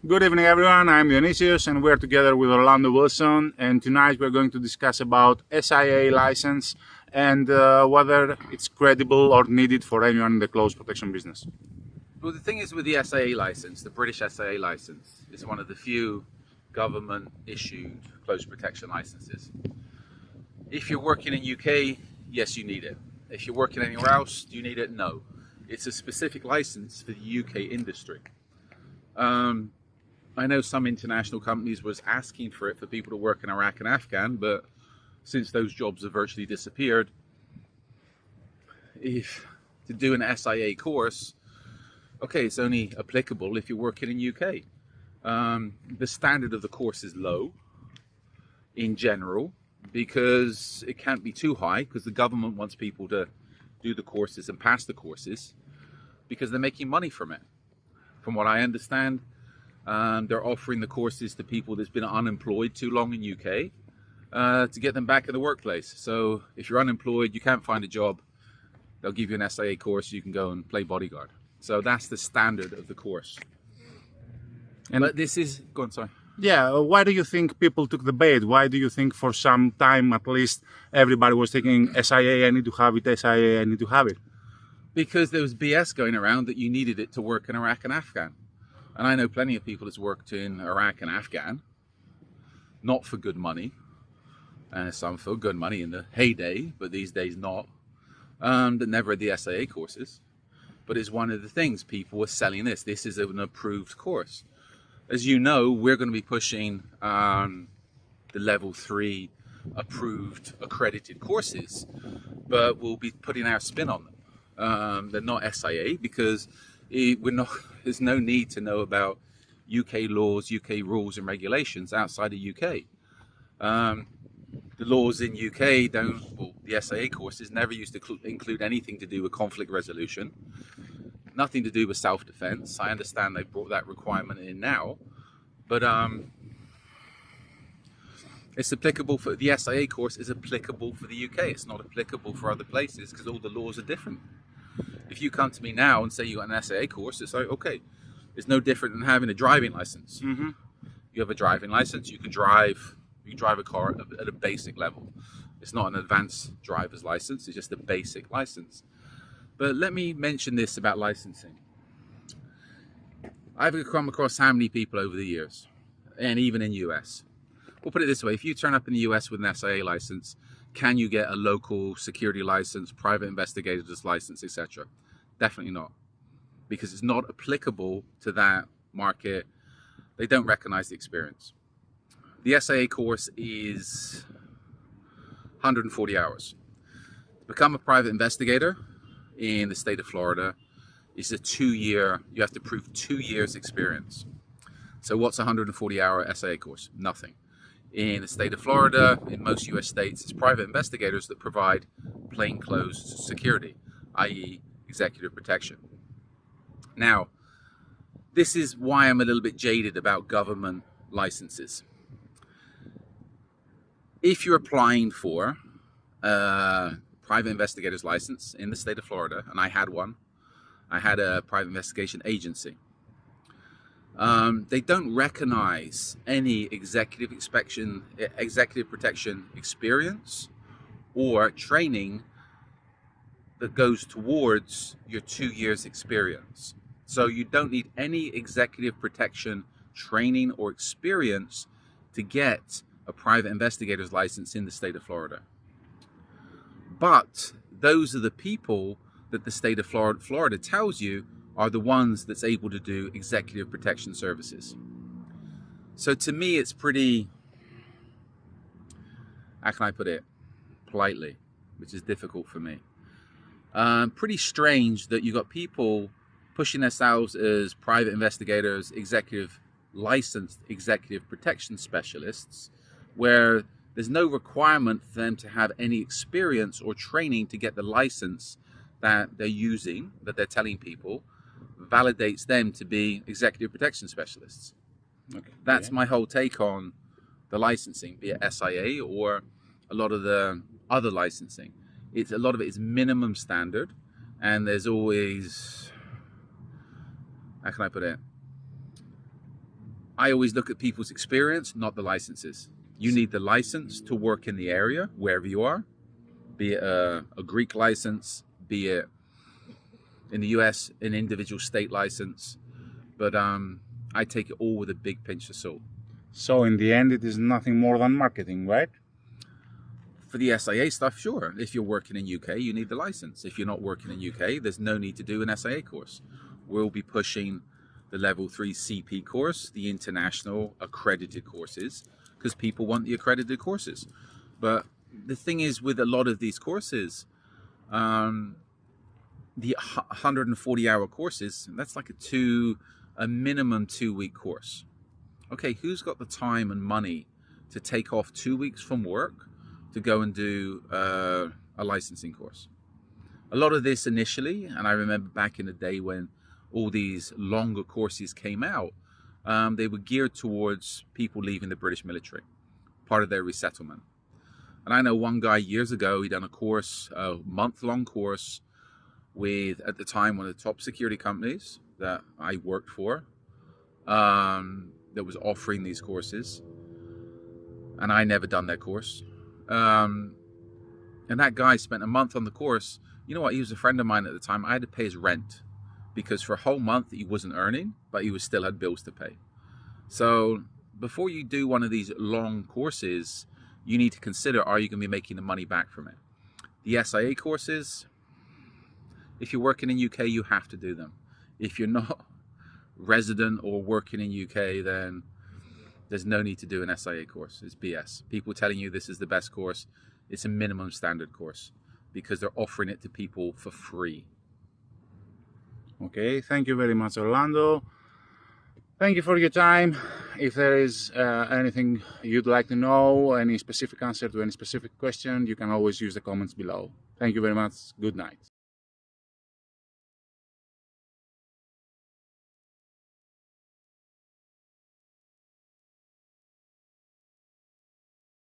Good evening, everyone. I'm Dionysius, and we're together with Orlando Wilson. And tonight we're going to discuss about SIA license and whether it's credible or needed for anyone in the close protection business. Well, the thing is with the SIA license, the British SIA license is one of the few government-issued close protection licenses. If you're working in UK, yes, you need it. If you're working anywhere else, do you need it? No. It's a specific license for the UK industry. I know some international companies was asking for it for people to work in Iraq and Afghan, but since those jobs have virtually disappeared, to do an SIA course, okay, it's only applicable if you're working in UK. The standard of the course is low in general because it can't be too high, because the government wants people to do the courses and pass the courses because they're making money from it. From what I understand, they're offering the courses to people that's been unemployed too long in UK to get them back in the workplace. So if you're unemployed, you can't find a job, they'll give you an SIA course, you can go and play bodyguard. So that's the standard of the course. But this is, go on, sorry. Yeah, why do you think people took the bait? Why do you think for some time at least everybody was taking SIA, I need to have it, SIA, I need to have it? Because there was BS going around that you needed it to work in Iraq and Afghan. And I know plenty of people that's worked in Iraq and Afghan, not for good money, some for good money in the heyday, but these days not, that never had the SIA courses. But it's one of the things people were selling this. This is an approved course. As you know, we're going to be pushing the level 3 approved accredited courses, but we'll be putting our spin on them. They're not SIA because there's no need to know about UK laws, UK rules and regulations outside of UK. The laws in UK the SIA courses never used to include anything to do with conflict resolution, nothing to do with self-defense. I understand they brought that requirement in now, but it's applicable for the SIA course is applicable for the UK. It's not applicable for other places because all the laws are different. If you come to me now and say you got an SIA course, it's like, okay, it's no different than having a driving license. Mm-hmm. You have a driving license, you can drive a car at a basic level. It's not an advanced driver's license, it's just a basic license. But let me mention this about licensing. I've come across how many people over the years, and even in US. We'll put it this way, if you turn up in the US with an SIA license, can you get a local security license, private investigator's license, etc.? Definitely not, because it's not applicable to that market. They don't recognize the experience. The SIA course is 140 hours. To become a private investigator in the state of Florida is a 2-year, you have to prove 2 years experience. So what's a 140-hour SIA course? Nothing. In the state of Florida, in most US states, it's private investigators that provide plainclothes security, i.e. executive protection. Now, this is why I'm a little bit jaded about government licenses. If you're applying for a private investigator's license in the state of Florida, and I had one, I had a private investigation agency. They don't recognize any executive protection experience or training that goes towards your 2 years experience. So you don't need any executive protection training or experience to get a private investigator's license in the state of Florida. But those are the people that the state of Florida tells you are the ones that's able to do executive protection services. So to me, it's pretty, how can I put it politely, which is difficult for me. Pretty strange that you got people pushing themselves as private investigators, licensed executive protection specialists, where there's no requirement for them to have any experience or training to get the license that they're using, that they're telling people, validates them to be executive protection specialists. Okay. That's my whole take on the licensing, be it SIA or a lot of the other licensing. A lot of it is minimum standard, and there's always, how can I put it? I always look at people's experience, not the licenses. You need the license to work in the area, wherever you are, be it a Greek license, be it in the US, an individual state license. But I take it all with a big pinch of salt. So in the end, it is nothing more than marketing, right? For the SIA stuff, sure. If you're working in UK, you need the license. If you're not working in UK, there's no need to do an SIA course. We'll be pushing the level 3 CP course, the international accredited courses, because people want the accredited courses. But the thing is, with a lot of these courses, the 140-hour courses, that's like a minimum 2-week course. Okay, who's got the time and money to take off 2 weeks from work to go and do a licensing course? A lot of this initially, and I remember back in the day when all these longer courses came out, they were geared towards people leaving the British military, part of their resettlement. And I know one guy years ago, he done a course, a month-long course with, at the time, one of the top security companies that I worked for, that was offering these courses. And I never done that course. And that guy spent a month on the course. You know what? He was a friend of mine at the time. I had to pay his rent because for a whole month he wasn't earning, but he still had bills to pay. So before you do one of these long courses, you need to consider, are you going to be making the money back from it? The SIA courses, if you're working in UK, you have to do them. If you're not resident or working in UK, then there's no need to do an SIA course. It's BS. People telling you this is the best course, it's a minimum standard course because they're offering it to people for free. Okay, thank you very much, Orlando. Thank you for your time. If there is anything you'd like to know, any specific answer to any specific question, you can always use the comments below. Thank you very much. Good night.